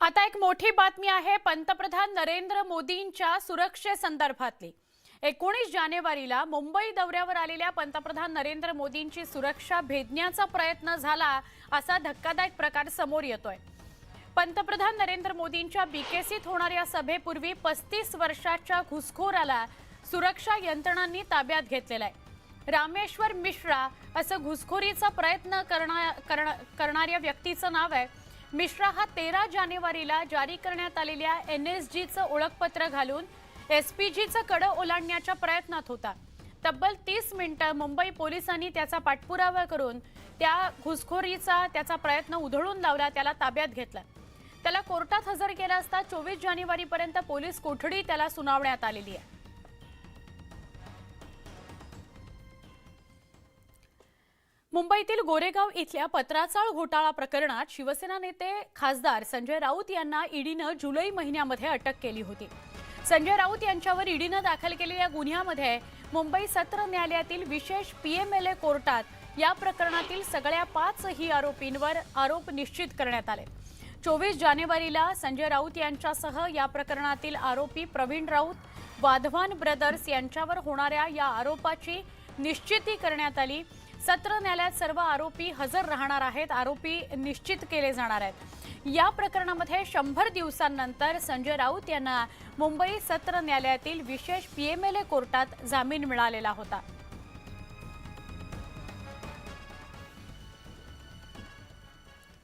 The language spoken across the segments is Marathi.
आता एक मोठी बातमी आहे पंतप्रधान नरेंद्र मोदींच्या सुरक्षेसंदर्भातली। 19 जानेवारीला मुंबई दौऱ्यावर आलेल्या पंतप्रधान नरेंद्र मोदींची सुरक्षा भेदण्याचा प्रयत्न झाला असा धक्कादायक प्रकार समोर येतोय। पंतप्रधान नरेंद्र मोदींच्या बीकेसीत होणाऱ्या सभेपूर्वी 35 वर्षाच्या घुसखोराला सुरक्षा यंत्रणांनी ताब्यात घेतलेला आहे। रामेश्वर मिश्रा असं घुसखोरीचा प्रयत्न करणाऱ्या व्यक्तीचं नाव आहे। मिश्रा हा 13 जानेवारीला जारी करण्यात आलेल्या एनएसजीचं ओळखपत्र घालून एसपीजीचं कडं ओलांडण्याच्या प्रयत्नात होता। तब्बल 30 मिनिटं मुंबई पोलिसांनी त्याचा पाठपुरावा करून त्या घुसखोरीचा त्याचा प्रयत्न उधळून लावला, त्याला ताब्यात घेतलं। त्याला कोर्टात हजर केलं असता 24 जानेवारीपर्यंत पोलीस कोठडी त्याला सुनावण्यात आलेली आहे। मुंबईतील गोरेगाव इथल्या पत्राचाळ घोटाळा प्रकरणात शिवसेना नेते खासदार संजय राऊत यांना ईडीनं जुलै महिन्यामध्ये अटक केली होती। संजय राऊत यांच्यावर ईडीनं दाखल केलेल्या गुन्ह्यामध्ये मुंबई सत्र न्यायालयातील विशेष पीएमएलए कोर्टात या प्रकरणातील सगळ्या 5 आरोपींवर आरोप निश्चित करण्यात आले। 24 जानेवारीला संजय राऊत यांच्यासह या प्रकरणातील आरोपी प्रवीण राऊत, वाधवान ब्रदर्स यांच्यावर होणाऱ्या या आरोपाची निश्चिती करण्यात आली। सत्र न्यायालयात सर्व आरोपी हजर राहणार आहेत, आरोपी निश्चित केले जाणार आहेत। या प्रकरणामध्ये 100 दिवसांनंतर संजय राऊत यांना मुंबई सत्र न्यायालयातील विशेष पीएमएलए कोर्टात जामीन मिळालेला होता।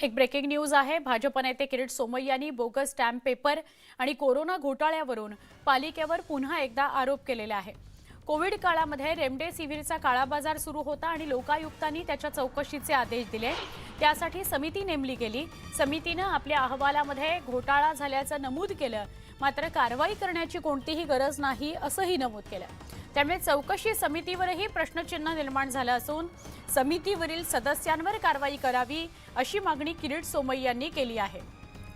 एक ब्रेकिंग न्यूज आहे। भाजप नेते किरीट सोमय्यांनी बोगस स्टॅम्प पेपर आणि कोरोना घोटाळ्यावरून पालिकेवर पुन्हा एकदा आरोप केलेला आहे। कोविड काळामध्ये रेमडेसिवीरचा काळा बाजार सुरू होता आणि लोकायुक्तांनी त्याच्या चौकशीचे आदेश दिले। त्यासाठी समिती नेमली गेली। समितीने आपल्या अहवालामध्ये घोटाळा झाल्याचं नमूद केलं, मात्र कारवाई करण्याची कोणतीही गरज नाही असंही नमूद केलं। त्यामुळे चौकशी समितीवरही प्रश्नचिन्ह निर्माण झालं असून समितीवरील सदस्यांवर कारवाई करावी अशी मागणी किरीट सोमय्यांनी केली आहे।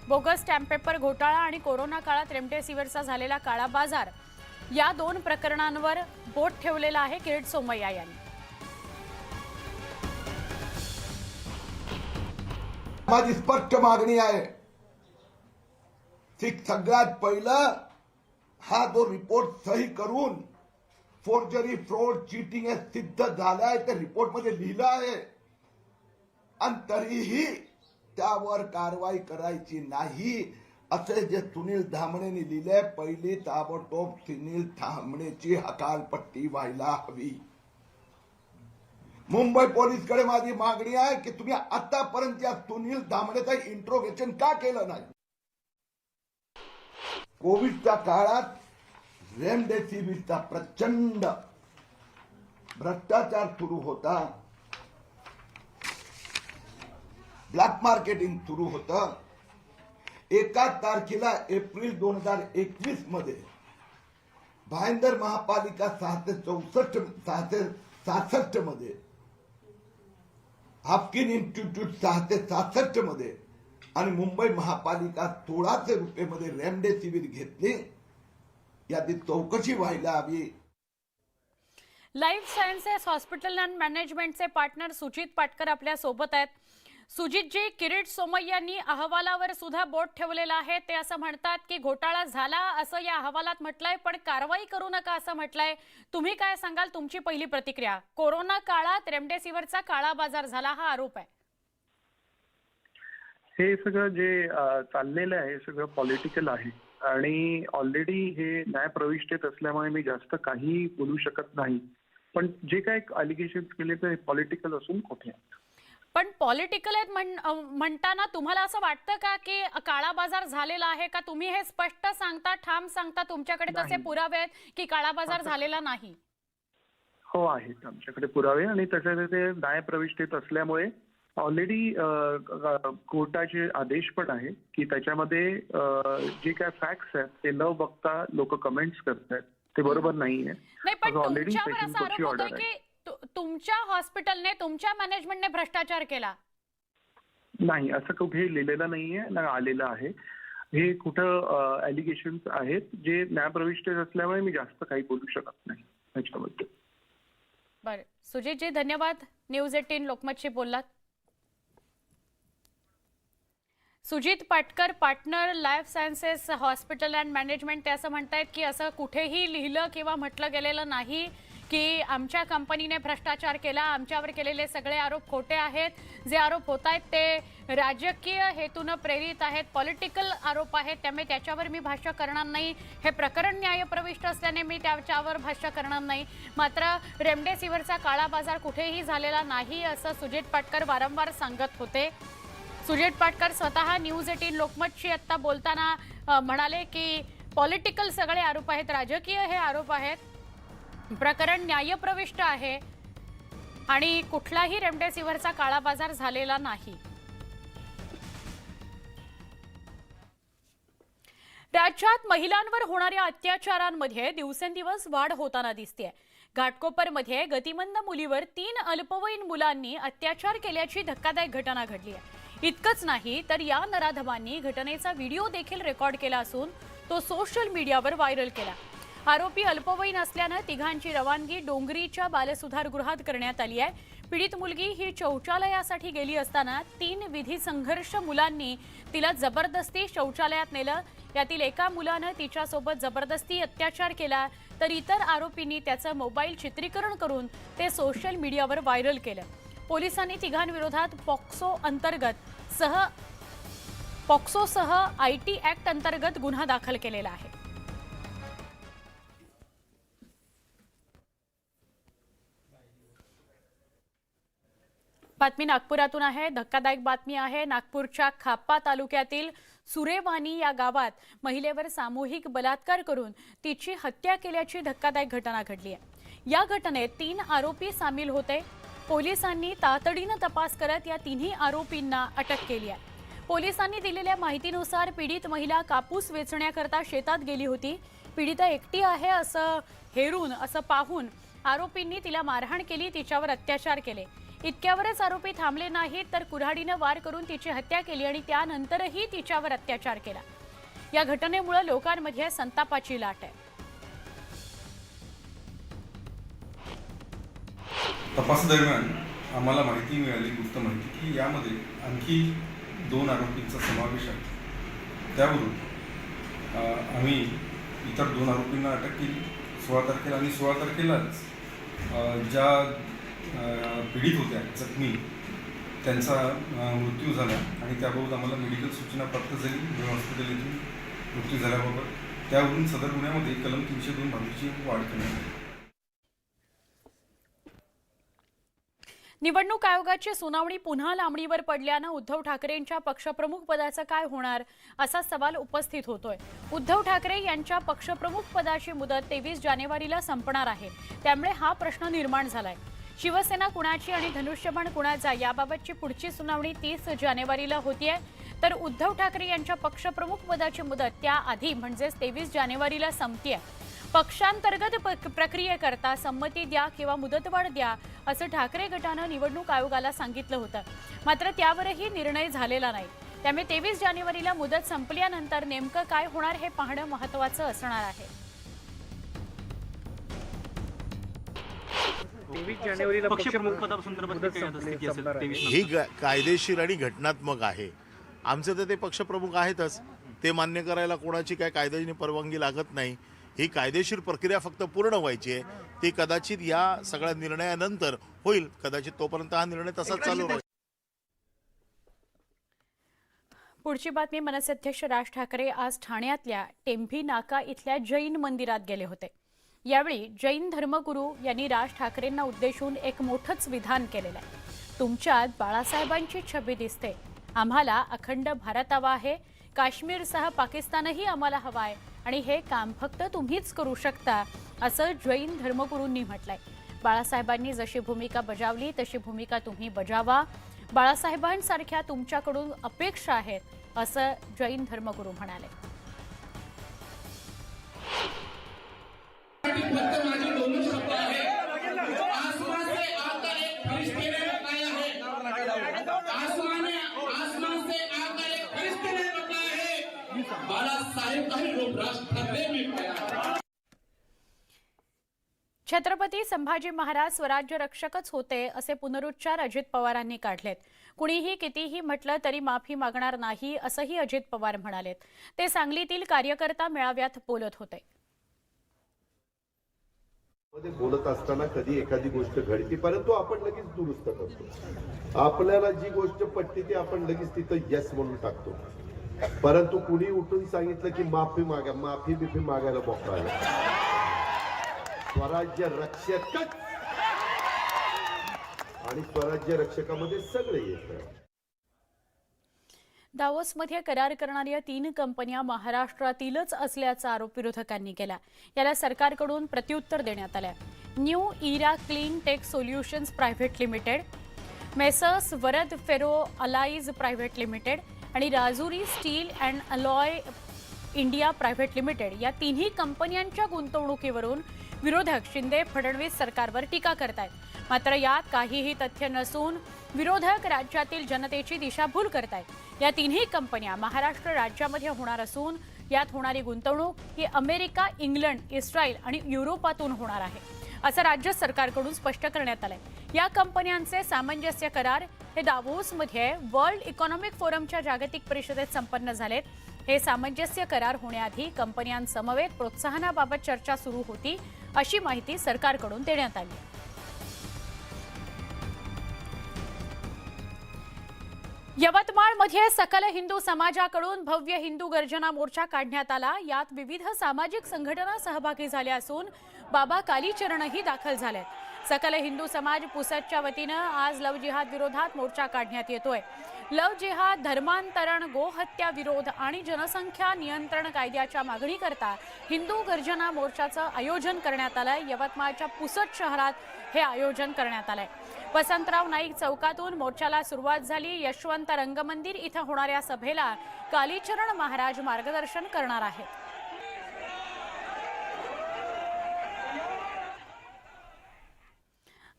बोगस स्टॅम्प पेपर घोटाळा आणि कोरोना काळात रेमडेसिवीरचा झालेला काळा बाजार या 2 प्रकरणांवर बोट ठेवलेला आहे किरीट सोमय्या यांनी। माझी स्पष्ट मागणी आहे की सगळ्यात पहिलं हा जो रिपोर्ट सही करून फोर्जरी, फ्रॉड, चीटिंग हे सिद्ध झालंय ते रिपोर्ट मध्ये लिहिलं आहे आणि तरीही त्यावर कारवाई करायची नाही असे जे सुनील धामणेंनी लिहिले, पहिली ताबडतोब सुनील धामणेची हकालपट्टी व्हायला हवी। मुंबई पोलीसकडे माझी मागणी आहे की तुम्ही आतापर्यंत या सुनील धामणेचं इंट्रोगेशन का केलं नाही? कोविडच्या काळात रेमडेसिवीरचा प्रचंड भ्रष्टाचार सुरू होता, ब्लॅक मार्केटिंग सुरू होतं। 1 तारखेला एप्रिल 2021 मध्ये भाईंदर महापालिका 666 मध्ये, हाफकिन इन्स्टिट्यूट 666 मध्ये आणि मुंबई महापालिका 1600 रुपये मध्ये रेमडेसिवीर घेतली। याची चौकशी व्हायला हवी। लाईफ सायन्सेस हॉस्पिटल अँड मॅनेजमेंटचे पार्टनर सुजित पाटकर आपल्या सोबत आहेत। सुजितजी, किरीट सोमय्यांनी अहवालावर सुद्धा बोट ठेवलेलं आहे। ते असं म्हणतात की घोटाळा झाला असं या अहवालात म्हटलंय, पण कारवाई करू नका असं म्हटलंय। तुम्ही काय सांगाल? तुमची पहिली प्रतिक्रिया। कोरोना काळात रेमडेसिवीरचा काळा बाजार झाला हा आरोप आहे। हे सगळं जे चाललेलं आहे सगळं पॉलिटिकल आहे आणि ऑलरेडी हे न्यायप्रविष्टेत असल्यामुळे मी जास्त काही बोलू शकत नाही, पण जे काय अलिगेशन्स केले ते पॉलिटिकल असून कुठे पण पॉलिटिकल आहेत म्हणताना तुम्हाला असं वाटतं का की काळा बाजार झालेला आहे का? तुम्ही हे स्पष्ट सांगता, ठाम सांगता तुमच्याकडे तसे पुरावे आहेत की काळा बाजार झालेला नाही? हो, आहेत आमच्याकडे पुरावे आणि तसे ते न्यायप्रविष्टेत असल्यामुळे ऑलरेडी कोर्टाचे आदेश पण आहे की त्याच्यामध्ये जे काय फॅक्ट्स आहेत ते न बघता लोक कमेंट्स करतात ते बरोबर नाहीये। नाही, पण तुमच्यावर असा आरोप होतोय की तुमच्या हॉस्पिटलने, तुमच्या मॅनेजमेंटने भ्रष्टाचार केला? नाही, असं कुठे लिहिलेलं नाहीये ना आलेलं आहे। हे कुठं अलिगेशन्स आहेत जे न्यायप्रविष्ट असल्यामुळे मी जास्त काही बोलू शकत नाही त्याच्याबद्दल। बरं, सुजितजी धन्यवाद। न्यूज 18 लोकमतशी बोललात। Sujit Patkar, partner life sciences hospital and management, ते असं म्हणतायत की असं कुठेही लिहिलं किंवा म्हटलं गेलेलं नाही की आमच्या कंपनीने भ्रष्टाचार केला, आमच्यावर केलेले सगळे आरोप खोटे आहेत. जे आरोप होत आहेत ते राजकीय हेतून प्रेरित आहेत, पॉलिटिकल आरोप आहेत, त्यामुळे त्याच्यावर मी भाष्य करणार नाही. हे प्रकरण न्यायप्रविष्ट असल्याने मी त्याच्यावर भाष्य करणार नाही. मात्र रेमडेसिवीरचा काळा बाजार कुठेही झालेला नाही असं सुजित पाटकर वारंवार सांगत होते. सुजित पाटकर स्वतः न्यूज 18 लोकमतशी आता बोलताना म्हणाले की पॉलिटिकल सगळे आरोप आहेत, राजकीय हे आरोप आहेत, प्रकरण न्यायप्रविष्ट आहे आणि कुठलाही रेमडेसिवीरचा काळा बाजार झालेला नाही. राज्यात महिलांवर होणाऱ्या अत्याचारांमध्ये दिवसेंदिवस वाढ होताना दिसतेय. घाटकोपरमध्ये गतिमंद मुलीवर 3 अल्पवयीन मुलांनी अत्याचार केल्याची धक्कादायक घटना घडली आहे. इतकंच नाही तर या नराधमांनी घटनेचा व्हिडिओ देखील रेकॉर्ड केला असून तो सोशल मीडियावर व्हायरल केला. आरोपी अल्पवयीन असल्यानं तिघांची रवानगी डोंगरीच्या बालसुधारगृहात करण्यात आली आहे. पीडित मुलगी ही शौचालयासाठी गेली असताना 3 विधी संघर्ष मुलांनी तिला जबरदस्ती शौचालयात नेलं. यातील एका मुलानं तिच्यासोबत जबरदस्ती अत्याचार केला तर इतर आरोपींनी त्याचं मोबाईल चित्रीकरण करून ते सोशल मीडियावर व्हायरल केलं. पोलिसांनी तिघांविरोधात पॉक्सोसह IT ऍक्ट अंतर्गत गुन्हा दाखल केलेला आहे. बातमी नागपुरातून आहे. धक्कादायक बातमी आहे. नागपूरच्या खापा तालुक्यातील सुरेवानी या गावात महिलेवर सामूहिक बलात्कार करून तिची हत्या केल्याची धक्कादायक घटना घडली आहे. या घटनेत 3 आरोपी सामील होते. पोलिसांनी तातडीनं तपास करत या तिन्ही आरोपींना अटक केली आहे. पोलिसांनी दिलेल्या माहितीनुसार पीडित महिला कापूस वेचण्याकरता शेतात गेली होती. पीडिता एकटी आहे असं पाहून आरोपींनी तिला मारहाण केली, तिच्यावर अत्याचार केले. इतक्यावरच आरोपी थांबले नाहीत तर कुऱ्हाडीनं वार करून तिची हत्या केली आणि त्यानंतरही तिच्यावर अत्याचार केला. या घटनेमुळे लोकांमध्ये संतापाची लाट आहे. तपासादरम्यान आम्हाला माहिती मिळाली, गुप्त माहिती, की यामध्ये आणखी 2 आरोपींचा समावेश आहे. त्यावरून आम्ही इतर 2 आरोपींना अटक केली 16 तारखेला आणि 16 तारखेलाच ज्या पीडित होत्या जखमी त्यांचा मृत्यू झाला आणि त्याबाबत आम्हाला मेडिकल सूचना प्राप्त झाली. हॉस्पिटल येथून मृत्यू झाल्याबाबत त्यावरून सदर गुन्ह्यामध्ये कलम 302 भागाची वाढ करण्यात आली. निवडणूक आयोगाची सुनावणी पुन्हा लांबणीवर पडल्यानं उद्धव ठाकरेंच्या पक्षप्रमुख पदाचं काय होणार असा सवाल उपस्थित होतोय. उद्धव ठाकरे यांच्या पक्षप्रमुख पदाची मुदत 23 जानेवारीला संपणार आहे. त्यामुळे हा प्रश्न निर्माण झालाय. शिवसेना कुणाची आणि धनुष्यबाण कुणाचा याबाबतची पुढची सुनावणी 30 जानेवारीला होतीये. तर उद्धव ठाकरे यांच्या पक्षप्रमुख पदाची मुदत त्याआधी म्हणजेच 23 जानेवारीला संपतीये. पक्षांतर्गत प्रक्रियेकरता संमती द्या किंवा मुदतवाढ द्या असं ठाकरे गटानं निवडणूक आयोगाला सांगितलं होतं. मात्र त्यावरही निर्णय झालेला नाही. त्यामुळे 23 जानेवारीला मुदत संपल्यानंतर नेमकं काय होणार हे पाहणं महत्त्वाचं असणार आहे. 23 जानेवारीला ही कायदेशीर आणि घटनात्मक आहे. आमचे तर ते पक्षप्रमुख आहेतच, ते मान्य करायला कोणाची काय कायद्याने परवानगी लागत नाही. ही कायदेशीर प्रक्रिया फक्त पूर्ण व्हायची आहे. ती कदाचित या सगळ्या निर्णयानंतर होईल. कदाचित तोपर्यंत हा निर्णय तसाच चालू राहील. पुढची बातमी. मनसे अध्यक्ष राज ठाकरे आज ठाण्यातल्या टेंभी नाका इथल्या जैन मंदिरात गेले होते. यावेळी जैन धर्मगुरू यांनी राज ठाकरेंना उद्देशून एक मोठंच विधान केलेलं आहे. तुमच्यात बाळासाहेबांची छबी दिसते. आम्हाला अखंड भारत हवा आहे. काश्मीरसह पाकिस्तानही आम्हाला हवा आहे आणि हे काम फक्त तुम्हीच करू शकता असं जैन धर्मगुरूंनी म्हटलंय. बाळासाहेबांनी जशी भूमिका बजावली तशी भूमिका तुम्ही बजावा. बाळासाहेबांसारख्या तुमच्याकडून अपेक्षा आहेत असं जैन धर्मगुरू म्हणाले. छत्रपती संभाजी महाराज स्वराज्य रक्षकच होते असे पुनरुच्चार अजित पवारांनी काढलेत. कुणीही कितीही म्हटलं तरी माफी मागणार नाही असंही अजित पवार म्हणालेत. ते सांगलीतील कार्यकर्ता मेळाव्यात बोलत होते. मध्ये बोलत असताना कधी एखादी गोष्ट घडते, परंतु आपण लगेच दुरुस्त करतो. आपल्याला जी गोष्ट पटते ती आपण लगेच तिथं यस म्हणून टाकतो. परंतु कुणी उठून सांगितलं की माफी मागा, माफी बिफी मागायला मोकळा. स्वराज्य रक्षकच आणि स्वराज्य रक्षकामध्ये सगळे येतात. दावोसमध्ये करार करणाऱ्या 3 कंपन्या महाराष्ट्रातीलच असल्याचा आरोप विरोधकांनी केला. याला सरकारकडून प्रत्युत्तर देण्यात आलं. New era clean tech solutions private limited, messrs Varad ferro alloys private limited आणि Rajuri steel and alloy India private limited या 3ही कंपन्यांच्या गुंतवणुकीवरून विरोधक शिंदे फडणवीस सरकारवर टीका करतायत. मात्र यात काहीही तथ्य नसून विरोधक राज्यातील जनतेची दिशाभूल करतायत. या 3ही कंपन्या महाराष्ट्र राज्यामध्ये होणार असून यात होणारी गुंतवणूक ही अमेरिका, इंग्लंड, इस्रायल आणि युरोपातून होणार आहे असं राज्य सरकारकडून स्पष्ट करण्यात आलंय. या कंपन्यांचे सामंजस्य करार हे दावोसमध्ये वर्ल्ड इकॉनॉमिक फोरमच्या जागतिक परिषदेत संपन्न झालेत. हे सामंजस्य करार होण्याआधी कंपन्यांसमवेत प्रोत्साहनाबाबत चर्चा सुरू होती अशी माहिती सरकारकडून देण्यात आली. यवतमाळमध्ये सकल हिंदू समाजाकडून भव्य हिंदू गर्जना मोर्चा काढण्यात आला. यात विविध सामाजिक संघटना सहभागी झाल्या असून बाबा कालीचरणही दाखल झालेत. सकल हिंदू समाज पुसदच्या वतीनं आज लव जिहाद विरोधात मोर्चा काढण्यात येतोय. लव जिहाद, धर्मांतरण, गोहत्या विरोध आणि जनसंख्या नियंत्रण कायद्याच्या मागणीकरता हिंदू गर्जना मोर्चाचं आयोजन करण्यात आलंय. यवतमाळच्या पुसद शहरात हे आयोजन करण्यात आलंय. वसंतराव नाईक चौकातून मोर्चाला सुरुवात झाली. यशवंत रंगमंदिर इथं होणाऱ्या सभेला कालीचरण महाराज मार्गदर्शन करणार आहेत.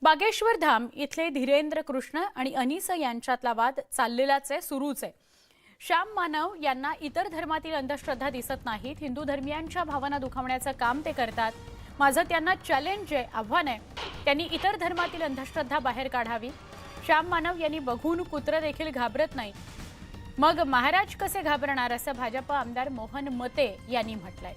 बागेश्वर धाम इथले धीरेंद्र कृष्ण आणि अनिस यांच्यातला वाद चाललेलाच आहे, सुरूच आहे. श्याम मानव यांना इतर धर्मातील अंधश्रद्धा दिसत नाहीत. हिंदू धर्मियांच्या भावना दुखावण्याचं काम ते करतात. माझं त्यांना चॅलेंज आहे, आव्हान आहे. त्यांनी इतर धर्मातील अंधश्रद्धा बाहेर काढावी. श्याम मानव यांनी बघून कुत्र देखील घाबरत नाही, मग महाराज कसे घाबरणार असं भाजप आमदार मोहन मते यांनी म्हटलंय.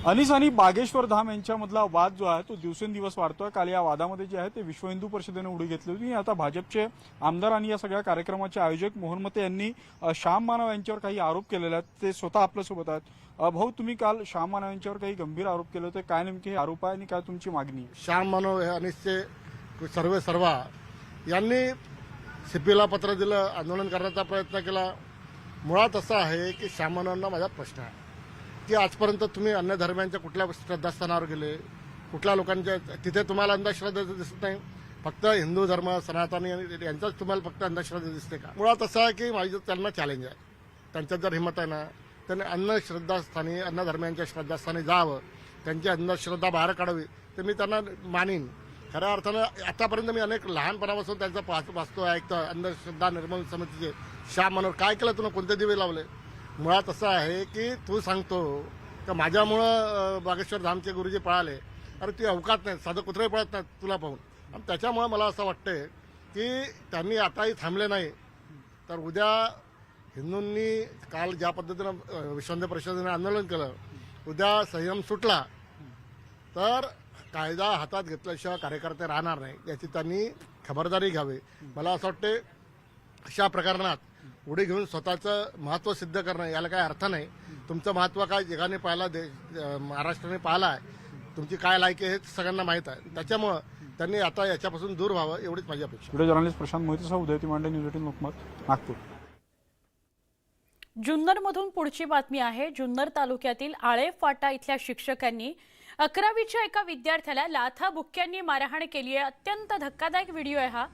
अनिस आणि बागेश्वर धाम यांच्यामधला वाद जो आहे तो दिवसेंदिवस वाढतोय. काल या वादामध्ये जे आहे ते विश्व हिंदू परिषदेने उडी घेतली होती. आता भाजपचे आमदार आणि या सगळ्या कार्यक्रमाचे आयोजक मोहन मते यांनी श्याम मानव यांच्यावर काही आरोप केलेले आहेत. ते स्वतः आपल्यासोबत आहेत. भाऊ, तुम्ही काल श्याम मानव यांच्यावर काही गंभीर आरोप केले होते. काय नेमके हे आरोप आहे आणि काय तुमची मागणी आहे? श्याम मानव हे अनिसचे सर्वा यांनी सीपीला पत्र दिलं, आंदोलन करण्याचा प्रयत्न केला. मुळात असं आहे की श्याम मानवांना माझा प्रश्न आहे की आजपर्यंत तुम्ही अन्य धर्मांच्या कुठल्या श्रद्धास्थानावर गेले, कुठल्या लोकांच्या तिथे तुम्हाला अंधश्रद्धा दिसत नाही. फक्त हिंदू धर्म, सनातनी यांचाच तुम्हाला फक्त अंधश्रद्धा दिसते का? मुळात असं आहे की माझं त्यांना चॅलेंज आहे. त्यांच्यात जर हिंमत आहे ना, त्यांनी अन्य श्रद्धास्थानी, अन्य धर्मांच्या श्रद्धास्थानी जावं, त्यांची अंधश्रद्धा बाहेर काढावी, तर मी त्यांना मानीन. खऱ्या अर्थानं आतापर्यंत मी अनेक लहानपणापासून त्यांचा वाचतो ऐकतो. अंधश्रद्धा निर्मूलन समितीचे श्याम मानव काय केलं, तुला कोणते दिवे लावले? मुळात असं आहे की तू सांगतो का माझ्यामुळं बागेश्वर धामचे गुरुजी पळाले. अरे ती अवकात नाही, साधं कुत्रे पळत नाहीत तुला पाहून. आणि त्याच्यामुळे मला असं वाटतंय की त्यांनी आताही थांबले नाही तर उद्या हिंदूंनी काल ज्या पद्धतीनं विश्व हिंदू परिषदेने आंदोलन केलं, उद्या संयम सुटला तर कायदा हातात घेतल्याशिवाय कार्यकर्ते राहणार नाही, याची त्यांनी खबरदारी घ्यावी. मला असं वाटते अशा प्रकरणात उडी घेऊन स्वतःचं महत्त्व सिद्ध करणं याला काही अर्थ नाही. तुमचं महत्त्व काय जगाने पाहिला, महाराष्ट्राने पाहिला आहे, तुमची काय लायकी हे सगळ्यांना माहीत आहे. त्याच्यामुळं त्यांनी आता याच्यापासून दूर व्हावं एवढीच माझी अपेक्षा. व्हिडिओ जर्नलिस्ट प्रशांत मोहितेसह उदय तिमांडे, न्यूज 18 लोकमत, नागपूर. जुन्नरमधून पुढची बातमी आहे. जुन्नर तालुक्यातील आळे फाटा इथल्या शिक्षकांनी 11वीच्या एका विद्यार्थ्याला लाथाबुक्क्यांनी मारहाण केली आहे. अत्यंत धक्कादायक व्हिडिओ आहे हा.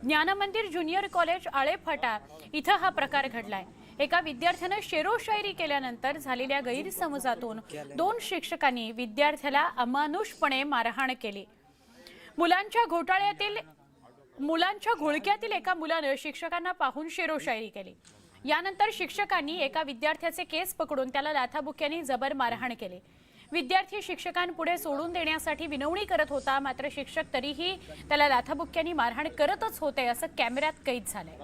ज्ञानमंदिर ज्युनियर कॉलेज आळे फाटा इथं हा प्रकार घडलाय. एका विद्यार्थ्यानं शेरोशायरी केल्यानंतर झालेल्या गैरसमजातून 2 शिक्षकांनी विद्यार्थ्याला अमानुषपणे मारहाण केली. मुलांच्या घोळक्यातील एका मुलानं शिक्षकांना पाहून शेरोशायरी केली. यानंतर शिक्षकांनी एका विद्यार्थ्याचे केस पकडून त्याला लाथाबुक्क्यांनी जबर मारहाण केली। विद्यार्थी शिक्षकांपुढे सोडून देण्यासाठी विनवणी करत होता, मात्र शिक्षक तरीही त्याला लाथाबुक्क्यांनी मारहाण करतच होते असं कॅमेऱ्यात कैद झालंय।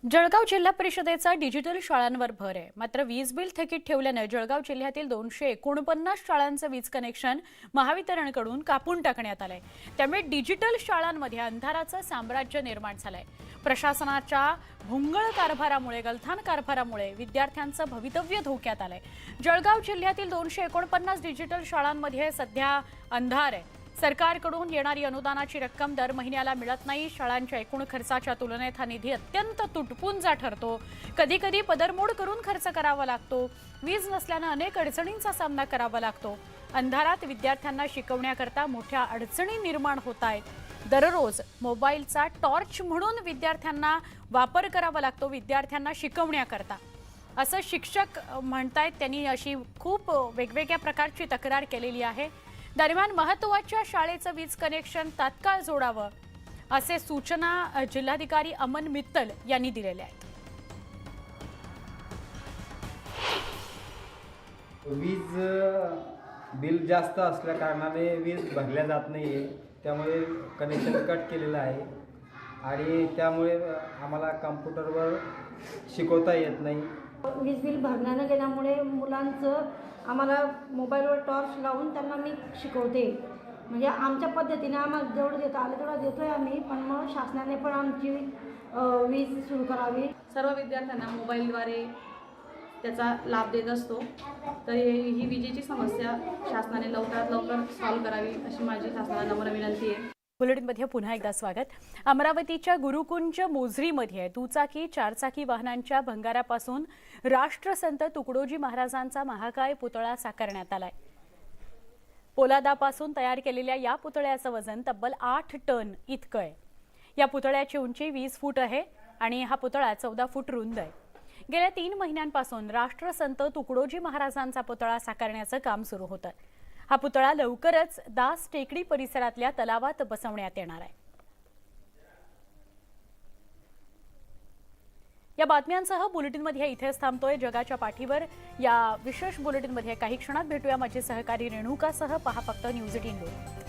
जळगाव जिल्हा परिषदेचा डिजिटल शाळांवर भर आहे, मात्र वीज बिल थकीत ठेवल्याने जळगाव जिल्ह्यातील 249 शाळांचं वीज कनेक्शन महावितरणकडून कापून टाकण्यात आलंय। त्यामुळे डिजिटल शाळांमध्ये अंधाराचं साम्राज्य निर्माण झालंय। प्रशासनाच्या भोंगळ कारभारामुळे, गलथान कारभारामुळे विद्यार्थ्यांचं भवितव्य धोक्यात आलंय। जळगाव जिल्ह्यातील 249 डिजिटल शाळांमध्ये सध्या अंधार आहे। सरकारकडून येणारी अनुदानाची रक्कम दर महिन्याला मिळत नाही। शाळांच्या एकूण खर्चाच्या तुलनेत हा निधी अत्यंत तुटपुंजा ठरतो। कधी कधी पदरमोड करून खर्च करावा लागतो। वीज नसल्याने अनेक अडचणींचा सामना करावा लागतो। अंधारात विद्यार्थ्यांना शिकवण्याकरता मोठ्या अडचणी निर्माण होत आहेत। दररोज मोबाईलचा टॉर्च म्हणून विद्यार्थ्यांना वापर करावा लागतो विद्यार्थ्यांना शिकवण्याकरता, असं शिक्षक म्हणतायत। त्यांनी अशी खूप वेगवेगळ्या प्रकारची तक्रार केलेली आहे। दरम्यान महत्त्वाच्या शाळेचं वीज कनेक्शन तात्काळ जोडावं असे सूचना जिल्हाधिकारी अमन मित्तल यांनी दिलेल्या आहेत। वीज बिल जास्त असल्या कारणाने वीज भरल्या जात नाहीये, त्यामुळे कनेक्शन कट केलेलं आहे आणि त्यामुळे आम्हाला कॉम्प्युटरवर शिकवता येत नाही। वीज बिल भरण्या न गेल्यामुळे मुलांचं आम्हाला मोबाईलवर टॉर्च लावून त्यांना मी शिकवते। म्हणजे आमच्या पद्धतीने आम्हाला जेवढं देता आलं तेवढं देतोय आम्ही, पण मग शासनाने पण आमची वीज सुरू करावी। सर्व विद्यार्थ्यांना मोबाईलद्वारे त्याचा लाभ देत असतो, तर ही विजेची समस्या शासनाने लवकरात लवकर सॉल्व्ह करावी अशी माझी शासनाला नम्र विनंती आहे। बुलेटिनमध्ये पुन्हा एकदा स्वागत। अमरावतीच्या गुरुकुंज मोझरीमध्ये दुचाकी चारचाकी वाहनांच्या भंगारापासून राष्ट्रसंत तुकडोजी महाराजांचा महाकाय पुतळा साकारण्यात आलाय। पोलादापासून तयार केलेल्या या पुतळ्याचं वजन तब्बल 8 टन इतकं आहे। या पुतळ्याची उंची 20 फूट आहे आणि हा पुतळा 14 फूट रुंद आहे। गेल्या 3 महिन्यांपासून राष्ट्रसंत तुकडोजी महाराजांचा पुतळा साकारण्याचं काम सुरू होतं। हा पुतळा लवकरच दास टेकडी परिसरातल्या तलावात बसवण्यात येणार आहे। या बातम्यांसह बुलेटिनमध्ये इथेच थांबतोय। जगाच्या पाठीवर या विशेष बुलेटिनमध्ये काही क्षणात भेटूया। माझे सहकारी रेणुकासह पहा फक्त न्यूज 18 लोक।